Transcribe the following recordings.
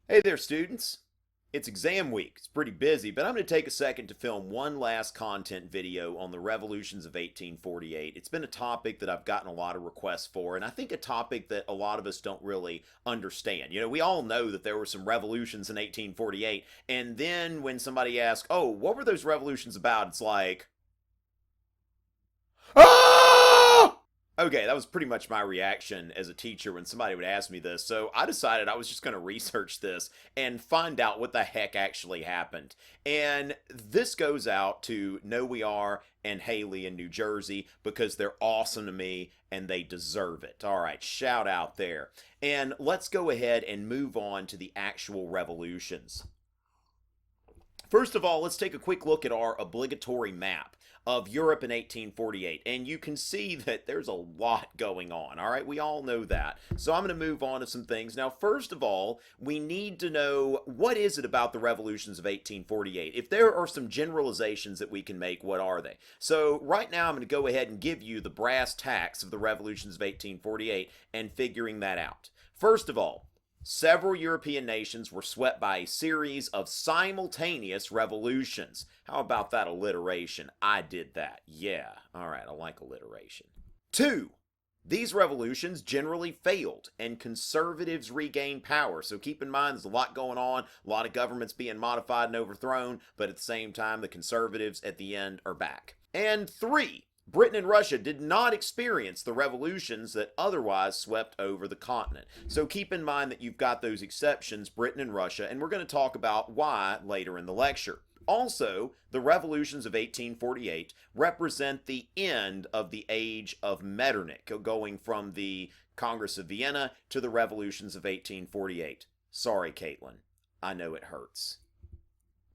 Hey there, students. It's exam week. It's pretty busy, but I'm going to take a second to film one last content video on the revolutions of 1848. It's been a topic that I've gotten a lot of requests for, and I think a topic that a lot of us don't really understand. You know, we all know that there were some revolutions in 1848, and then when somebody asks, oh, what were those revolutions about? It's like, ah! Okay, that was pretty much my reaction as a teacher when somebody would ask me this. So I decided I was just going to research this and find out what the heck actually happened. And this goes out to Know We Are and Haley in New Jersey because they're awesome to me and they deserve it. All right, shout out there. And let's go ahead and move on to the actual revolutions. First of all, let's take a quick look at our obligatory map of Europe in 1848. And you can see that there's a lot going on. All right, we all know that. So I'm going to move on to some things. Now, first of all, we need to know what is it about the revolutions of 1848? If there are some generalizations that we can make, what are they? So right now I'm going to go ahead and give you the brass tacks of the revolutions of 1848 and figuring that out. First of all, several European nations were swept by a series of simultaneous revolutions. How about that alliteration? I did that. Yeah. All right, I like alliteration. Two, these revolutions generally failed and conservatives regained power. So keep in mind there's a lot going on, a lot of governments being modified and overthrown, but at the same time the conservatives at the end are back. And three, Britain and Russia did not experience the revolutions that otherwise swept over the continent. So keep in mind that you've got those exceptions, Britain and Russia, and we're going to talk about why later in the lecture. Also, the revolutions of 1848 represent the end of the age of Metternich, going from the Congress of Vienna to the revolutions of 1848. Sorry, Caitlin. I know it hurts.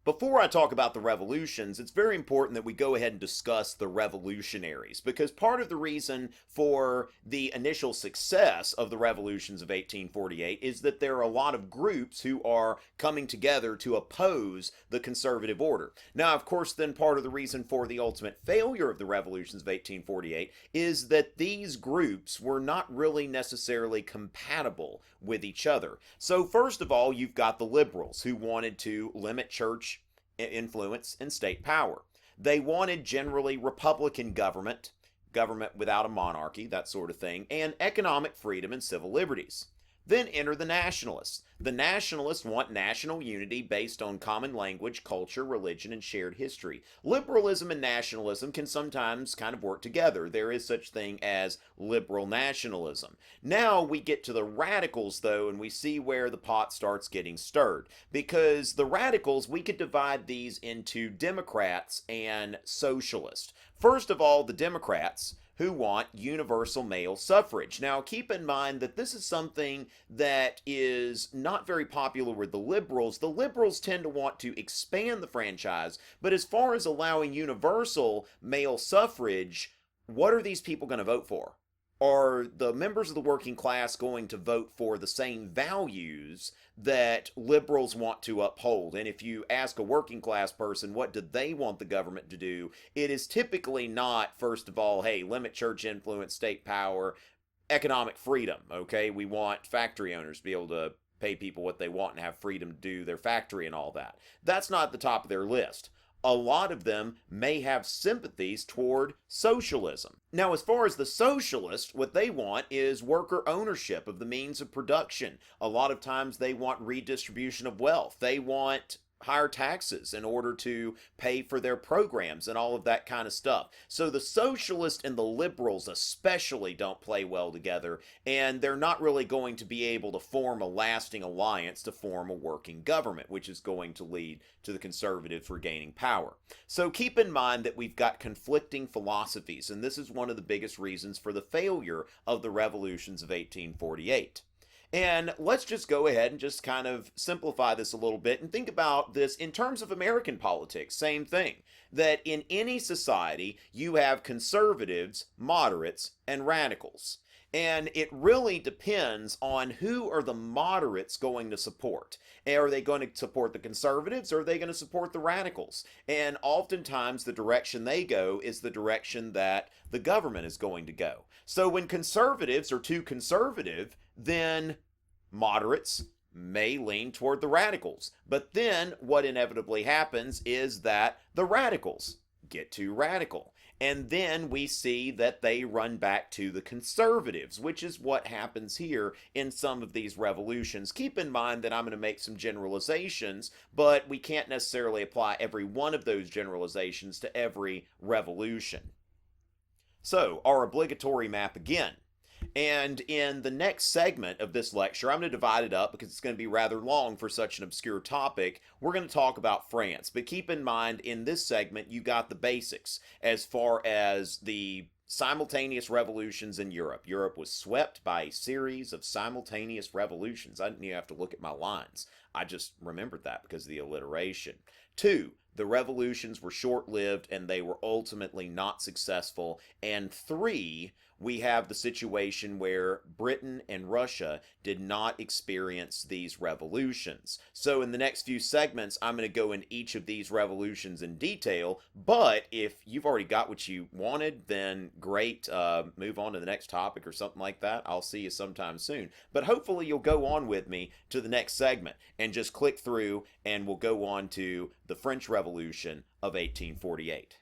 Before I talk about the revolutions, it's very important that we go ahead and discuss the revolutionaries, because part of the reason for the initial success of the revolutions of 1848 is that there are a lot of groups who are coming together to oppose the conservative order. Now, of course, then part of the reason for the ultimate failure of the revolutions of 1848 is that these groups were not really necessarily compatible with each other. So first of all, you've got the liberals who wanted to limit church influence and state power. They wanted generally Republican government, government without a monarchy, that sort of thing, and economic freedom and civil liberties. Then enter the nationalists. The nationalists want national unity based on common language, culture, religion, and shared history. Liberalism and nationalism can sometimes kind of work together. There is such thing as liberal nationalism. Now we get to the radicals, though, and we see where the pot starts getting stirred. Because the radicals, we could divide these into Democrats and socialists. First of all, the Democrats, who want universal male suffrage. Now, keep in mind that this is something that is not very popular with the liberals. The liberals tend to want to expand the franchise, but as far as allowing universal male suffrage, what are these people going to vote for? Are the members of the working class going to vote for the same values that liberals want to uphold? And if you ask a working class person what do they want the government to do, it is typically not, first of all, hey, limit church influence, state power, economic freedom, okay? We want factory owners to be able to pay people what they want and have freedom to do their factory and all that. That's not at the top of their list. A lot of them may have sympathies toward socialism. Now, as far as the socialists, what they want is worker ownership of the means of production. A lot of times they want redistribution of wealth. They want higher taxes in order to pay for their programs and all of that kind of stuff. So the socialists and the liberals especially don't play well together, and they're not really going to be able to form a lasting alliance to form a working government, which is going to lead to the conservatives regaining power. So keep in mind that we've got conflicting philosophies, and this is one of the biggest reasons for the failure of the revolutions of 1848. And let's just go ahead and just kind of simplify this a little bit and think about this in terms of American politics. Same thing. That in any society, you have conservatives, moderates, and radicals. And it really depends on who are the moderates going to support. Are they going to support the conservatives or are they going to support the radicals? And oftentimes the direction they go is the direction that the government is going to go. So when conservatives are too conservative, then moderates may lean toward the radicals. But then what inevitably happens is that the radicals get too radical. And then we see that they run back to the conservatives, which is what happens here in some of these revolutions. Keep in mind that I'm going to make some generalizations, but we can't necessarily apply every one of those generalizations to every revolution. So, our obligatory map again. And in the next segment of this lecture, I'm going to divide it up because it's going to be rather long for such an obscure topic. We're going to talk about France. But keep in mind, in this segment, you got the basics as far as the simultaneous revolutions in Europe. Europe was swept by a series of simultaneous revolutions. I didn't even have to look at my lines. I just remembered that because of the alliteration. 2, the revolutions were short-lived and they were ultimately not successful. And 3, we have the situation where Britain and Russia did not experience these revolutions. So in the next few segments, I'm going to go in each of these revolutions in detail, but if you've already got what you wanted, then great, move on to the next topic or something like that. I'll see you sometime soon. But hopefully you'll go on with me to the next segment and just click through and we'll go on to the French Revolution of 1848.